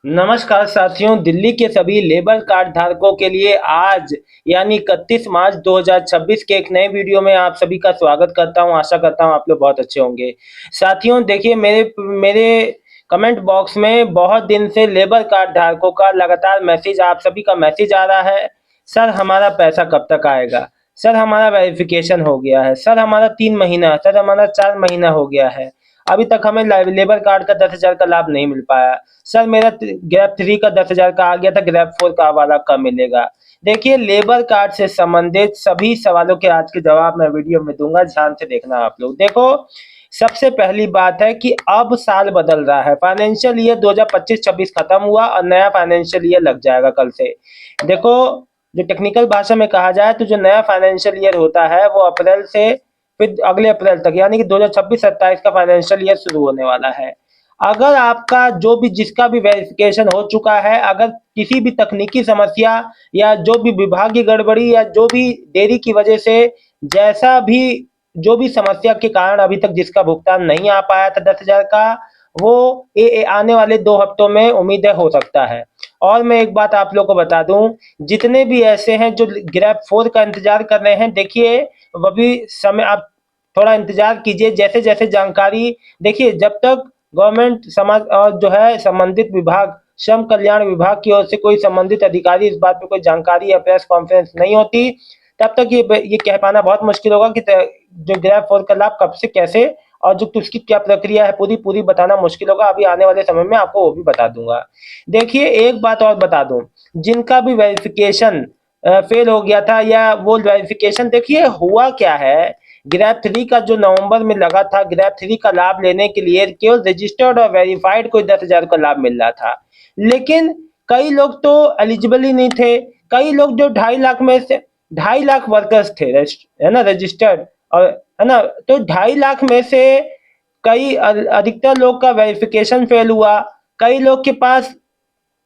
नमस्कार साथियों, दिल्ली के सभी लेबर कार्ड धारकों के लिए आज यानी 31 मार्च 2026 के एक नए वीडियो में आप सभी का स्वागत करता हूं। आशा करता हूं आप लोग बहुत अच्छे होंगे। साथियों देखिए, मेरे मेरे कमेंट बॉक्स में बहुत दिन से लेबर कार्ड धारकों का लगातार मैसेज, आप सभी का मैसेज आ रहा है। सर हमारा पैसा कब तक आएगा? सर हमारा वेरिफिकेशन हो गया है। सर हमारा 3 महीना, सर हमारा 4 महीना हो गया है, अभी तक हमें लेबर कार्ड का 10,000 का लाभ नहीं मिल पाया। सर मेरा ग्रेप 3 का 10,000 का आ गया था, ग्रेप 4 का वाला कब मिलेगा? देखिए, लेबर कार्ड से संबंधित सभी सवालों के आज के जवाब मैं वीडियो में दूंगा, ध्यान से देखना आप लोग। देखो, सबसे पहली बात है कि अब साल बदल रहा है। फाइनेंशियल ईयर 2025-26 खत्म हुआ और नया फाइनेंशियल ईयर लग जाएगा कल से। देखो, जो टेक्निकल भाषा में कहा जाए तो जो नया फाइनेंशियल ईयर होता है वो अप्रैल से फिर अगले अप्रैल तक, यानी कि 2026-27 का फाइनेंशियल ईयर शुरू होने वाला है। अगर आपका जो भी जिसका भी वेरिफिकेशन हो चुका है, अगर किसी भी तकनीकी समस्या या जो भी विभागीय गड़बड़ी या जो भी देरी की वजह से, जैसा भी जो भी समस्या के कारण अभी तक जिसका भुगतान नहीं आ पाया था 10,000 का, वो आने वाले 2 हफ्तों में उम्मीद है हो सकता है। और मैं एक बात आप लोग को बता दूं, जितने भी ऐसे हैं जो ग्रेप 4 का इंतजार कर रहे हैं, देखिए वो भी समय आप थोड़ा इंतजार कीजिए। जैसे जैसे जानकारी, देखिए जब तक गवर्नमेंट समाज और जो है संबंधित विभाग, श्रम कल्याण विभाग की ओर से कोई संबंधित अधिकारी इस बात पे कोई जानकारी या प्रेस कॉन्फ्रेंस नहीं होती, तब तक ये कह पाना बहुत मुश्किल होगा कि जो ग्रेप 4 का लाभ कब से कैसे और जो उसकी क्या प्रक्रिया है पूरी पूरी बताना मुश्किल होगा। अभी आने वाले समय में आपको वो भी बता दूंगा। देखिए, एक बात और बता दूं, जिनका भी वेरिफिकेशन फेल हो गया था या वो वेरिफिकेशन, देखिए हुआ क्या है, ग्रेप 3 का जो नवंबर में लगा था, ग्रेप 3 का लाभ लेने के लिए केवल रजिस्टर्ड और वेरीफाइड को 10,000 का लाभ मिल रहा था। लेकिन कई लोग तो एलिजिबल ही नहीं थे। कई लोग जो 2.5 लाख में से 2.5 लाख वर्कर्स थे, है ना, रजिस्टर्ड, और है ना, तो 2.5 लाख में से कई अधिकतर लोग का वेरिफिकेशन फेल हुआ। कई लोग के पास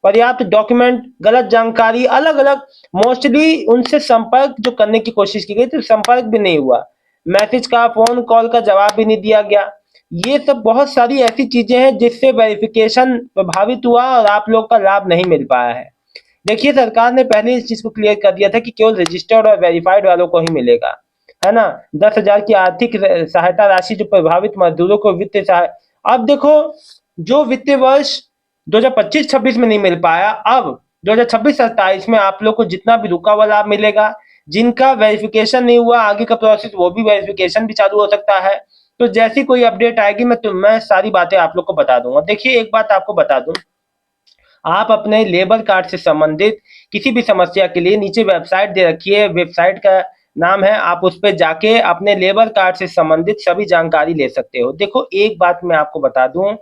पर्याप्त डॉक्यूमेंट, गलत जानकारी, अलग अलग, मोस्टली उनसे संपर्क जो करने की कोशिश की गई तो संपर्क भी नहीं हुआ, मैसेज का, फोन कॉल का जवाब भी नहीं दिया गया। ये सब बहुत सारी ऐसी चीजें हैं जिससे वेरिफिकेशन प्रभावित हुआ और आप लोग का लाभ नहीं मिल पाया है। देखिए, सरकार ने पहले इस चीज को क्लियर कर दिया था कि केवल रजिस्टर्ड और वेरीफाइड वालों को ही मिलेगा, है ना, 10,000 की आर्थिक सहायता राशि जो प्रभावित मजदूरों को वित्तीय सहाय। अब देखो, जो वित्तीय वर्ष 2025-26 में नहीं मिल पाया, अब 2026-27 में आप लोग को जितना भी रुका हुआ लाभ मिलेगा। जिनका वेरिफिकेशन नहीं हुआ आगे का प्रोसेस, वो भी वेरिफिकेशन भी चालू हो सकता है। तो जैसी कोई अपडेट आएगी मैं सारी बातें आप लोग को बता दूंगा। देखिए, एक बात आपको बता दूं, आप अपने लेबर कार्ड से संबंधित किसी भी समस्या के लिए नीचे वेबसाइट दे रखी है, वेबसाइट का नाम है, आप उस पे जाके अपने लेबर कार्ड से संबंधित सभी जानकारी ले सकते हो। देखो, एक बात मैं आपको बता दूं,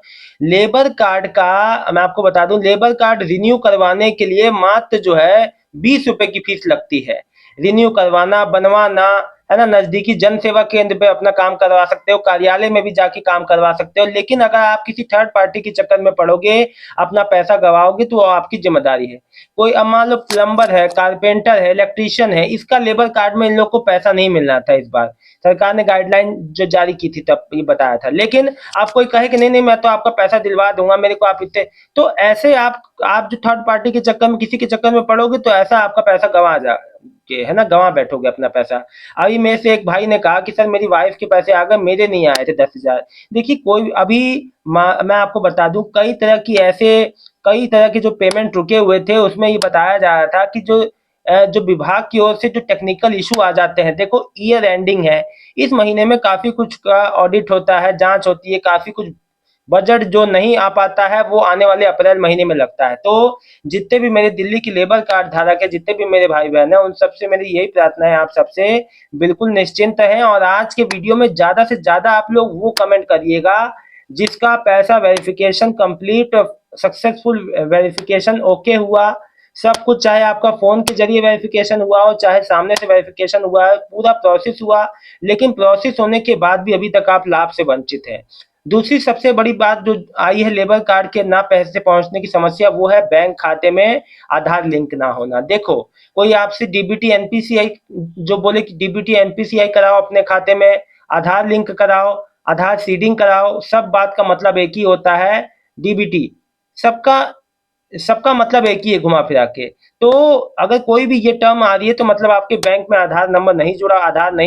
लेबर कार्ड का मैं आपको बता दूं, लेबर कार्ड रिन्यू करवाने के लिए मात्र जो है 20 रुपए की फीस लगती है। रिन्यू करवाना, बनवाना, है ना, नजदीकी जन सेवा केंद्र पे अपना काम करवा सकते हो, कार्यालय में भी जाके काम करवा सकते हो। लेकिन अगर आप किसी थर्ड पार्टी के चक्कर में पड़ोगे, अपना पैसा गवाओगे, तो वो आपकी जिम्मेदारी है। कोई अब मान लो प्लम्बर है, कारपेंटर है, इलेक्ट्रीशियन है, इसका लेबर कार्ड में इन लोग को पैसा नहीं मिलना था। इस बार सरकार ने गाइडलाइन जो जारी की थी तब ये बताया था। लेकिन आप कोई कहे कि नहीं नहीं मैं तो आपका पैसा दिलवा दूंगा, मेरे को आप इतने, तो ऐसे आप जो थर्ड पार्टी के चक्कर में, किसी के चक्कर में पड़ोगे तो ऐसा आपका पैसा गंवा जा के, है ना, गंवा बैठोगे अपना पैसा। अभी मेरे से एक भाई ने कहा कि सर मेरी वाइफ के पैसे आ गए, मेरे नहीं आए थे 10,000। देखिए, कोई अभी मैं आपको बता दूं, कई तरह के जो पेमेंट रुके हुए थे उसमें ये बताया जा रहा था कि जो विभाग की ओर से जो टेक्निकल इशू आ जाते हैं, देखो ईयर एंडिंग है, इस महीने में काफी कुछ का ऑडिट होता है, जांच होती है, काफी कुछ बजट जो नहीं आ पाता है वो आने वाले अप्रैल महीने में लगता है। तो जितने भी मेरे दिल्ली की लेबर कार्ड धारक है, जितने भी मेरे भाई बहन है, उन सबसे मेरी यही प्रार्थना है, आप सबसे बिल्कुल निश्चिंत हैं। और आज के वीडियो में ज्यादा से ज्यादा आप लोग वो कमेंट करिएगा जिसका पैसा verification complete, successful verification okay हुआ, सब कुछ, चाहे आपका फोन के जरिए वेरिफिकेशन हुआ हो, चाहे सामने से वेरिफिकेशन हुआ है, पूरा प्रोसेस हुआ, लेकिन प्रोसेस होने के बाद भी अभी तक आप लाभ से वंचित हैं। दूसरी सबसे बड़ी बात जो आई है लेबर कार्ड के ना पैसे पहुंचने की समस्या, वो है बैंक खाते में आधार लिंक ना होना। देखो, कोई आपसे डीबीटी एनपीसीआई जो बोले कि डीबीटी एनपीसीआई कराओ अपने खाते में, आधार लिंक कराओ, आधार सीडिंग कराओ, सब बात का मतलब एक ही होता है, डीबीटी। सबका सबका मतलब एक ही है घुमा फिरा के। तो अगर कोई भी ये टर्म आ रही है तो मतलब आपके बैंक में आधार नहीं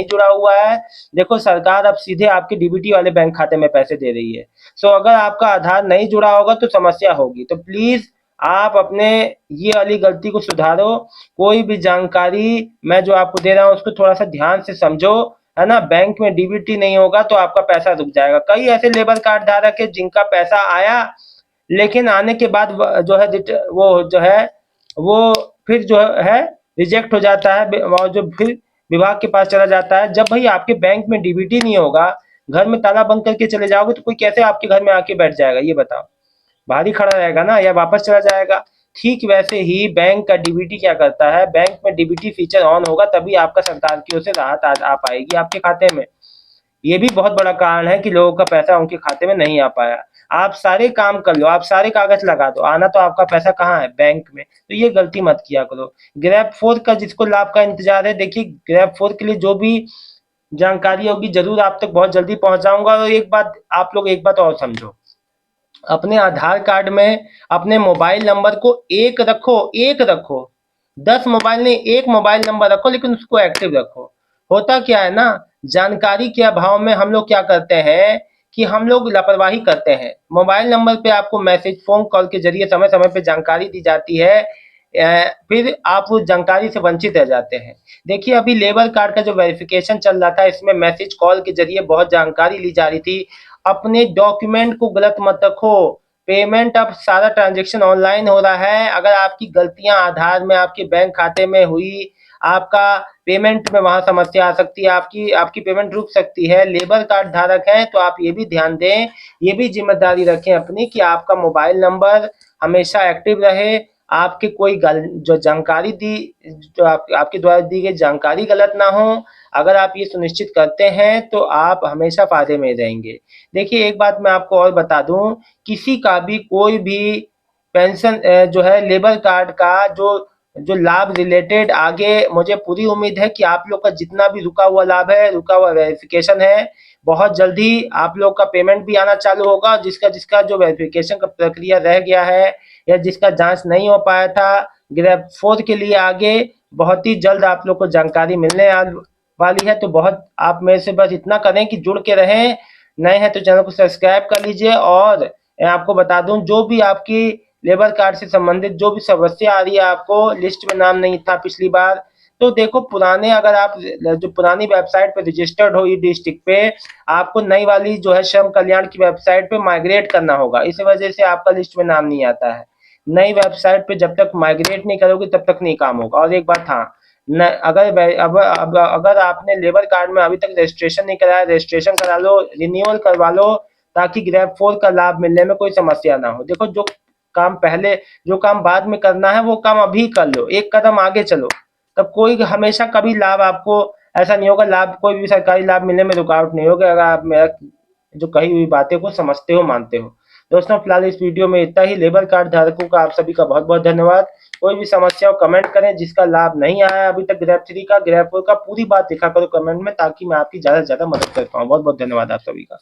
जुड़ा हुआ है। देखो सरकार अब सीधे आपके डीबीटी वाले बैंक खाते में पैसे दे रही है। सो अगर आपका आधार नहीं जुड़ा होगा तो समस्या होगी। तो प्लीज आप अपने ये वाली गलती को सुधारो। कोई भी जानकारी मैं जो आपको दे रहा हूँ उसको थोड़ा सा ध्यान से समझो, है ना। बैंक में डीबीटी नहीं होगा तो आपका पैसा रुक जाएगा। कई ऐसे लेबर कार्ड धारक है जिनका पैसा आया, लेकिन आने के बाद जो है वो जो है वो फिर जो है रिजेक्ट हो जाता है और जो फिर विभाग के पास चला जाता है। जब भाई आपके बैंक में डीबीटी नहीं होगा, घर में ताला बंद करके चले जाओगे तो कोई कैसे आपके घर में आके बैठ जाएगा, ये बताओ। बाहर ही खड़ा रहेगा ना, या वापस चला जाएगा। ठीक वैसे ही बैंक का डीबीटी क्या करता है, बैंक में डीबीटी फीचर ऑन होगा तभी आपका सरकार की ओर से राहत आ पाएगी आपके खाते में। ये भी बहुत बड़ा कारण है कि लोगों का पैसा उनके खाते में नहीं आ पाया। आप सारे काम कर लो, आप सारे कागज लगा दो, आना तो आपका पैसा कहाँ है, बैंक में। तो ये गलती मत किया करो। ग्रैब फोर का जिसको लाभ का इंतजार है, देखिए ग्रैब फोर के लिए जो भी जानकारी होगी जरूर आप तक बहुत जल्दी पहुंचाऊंगा। और एक बात आप लोग एक बात और समझो, अपने आधार कार्ड में अपने मोबाइल नंबर को एक रखो, एक रखो। 10 मोबाइल नहीं, एक मोबाइल नंबर रखो, लेकिन उसको एक्टिव रखो। होता क्या है ना, जानकारी के अभाव में हम लोग क्या करते हैं कि हम लोग लापरवाही करते हैं। मोबाइल नंबर पे आपको मैसेज फोन कॉल के जरिए समय समय पे जानकारी दी जाती है, फिर आप उस जानकारी से वंचित रह जाते हैं। देखिए अभी लेबर कार्ड का जो वेरिफिकेशन चल रहा था, इसमें मैसेज कॉल के जरिए बहुत जानकारी ली जा रही थी। अपने डॉक्यूमेंट को गलत मत रखो। पेमेंट अब सारा ट्रांजेक्शन ऑनलाइन हो रहा है। अगर आपकी गलतियां आधार में आपके बैंक खाते में हुई, आपका पेमेंट में वहां समस्या आ सकती है, आपकी आपकी पेमेंट रुक सकती है। लेबर कार्ड धारक हैं तो आप ये भी ध्यान दें, ये भी जिम्मेदारी रखें अपनी कि आपका मोबाइल नंबर हमेशा एक्टिव रहे। आपकी कोई जो जानकारी दी, जो आपके द्वारा दी गई जानकारी गलत ना हो। अगर आप ये सुनिश्चित करते हैं तो आप हमेशा फायदे में रहेंगे। देखिए एक बात मैं आपको और बता दूं, किसी का भी कोई भी पेंशन जो है लेबर कार्ड का जो जो लाभ रिलेटेड, आगे मुझे पूरी उम्मीद है कि आप लोग का जितना भी रुका हुआ लाभ है, रुका हुआ वेरिफिकेशन है, बहुत जल्दी आप लोग का पेमेंट भी आना चालू होगा। जिसका जिसका जो वेरिफिकेशन का प्रक्रिया रह गया है या जिसका जांच नहीं हो पाया था, ग्रेड 4 के लिए आगे बहुत ही जल्द आप लोग को जानकारी मिलने वाली है। तो बहुत आप मेरे से बस इतना करें कि जुड़ के रहें। नए हैं तो चैनल को सब्सक्राइब कर लीजिए। और मैं आपको बता दूं, जो भी आपकी लेबर कार्ड से संबंधित जो भी समस्या आ रही है, आपको लिस्ट में नाम नहीं था पिछली बार, तो देखो पुराने अगर आप जो पुरानी वेबसाइट पे रजिस्टर्ड हो ई डिस्ट्रिक्ट पे, आपको नई वाली जो है श्रम कल्याण की वेबसाइट पे माइग्रेट करना होगा। इस वजह से आपका लिस्ट में नाम नहीं आता है। नई वेबसाइट पे जब तक माइग्रेट नहीं करोगे तब तक नहीं काम होगा। और एक बात हाँ, न अगर आपने लेबर कार्ड में अभी तक रजिस्ट्रेशन नहीं कराया, रजिस्ट्रेशन करा लो, रिन्यूअल करवा लो, ताकि ग्रेड 4 का लाभ मिलने में कोई समस्या ना हो। देखो जो काम बाद में करना है वो काम अभी कर लो, एक कदम आगे चलो। तब कोई हमेशा कभी लाभ आपको ऐसा नहीं होगा, लाभ कोई भी सरकारी लाभ मिलने में रुकावट नहीं होगी अगर आप मेरा जो कही हुई बातें को समझते हो, मानते हो। दोस्तों फिलहाल इस वीडियो में इतना ही। लेबर कार्ड धारकों का आप सभी का बहुत बहुत धन्यवाद। कोई भी समस्या हो कमेंट करें, जिसका लाभ नहीं आया अभी तक ग्रेड 3 का, ग्रेड 4 का, पूरी बात लिखा करो कमेंट में, ताकि मैं आपकी ज्यादा से ज्यादा मदद कर पाऊँ। बहुत बहुत धन्यवाद आप सभी का।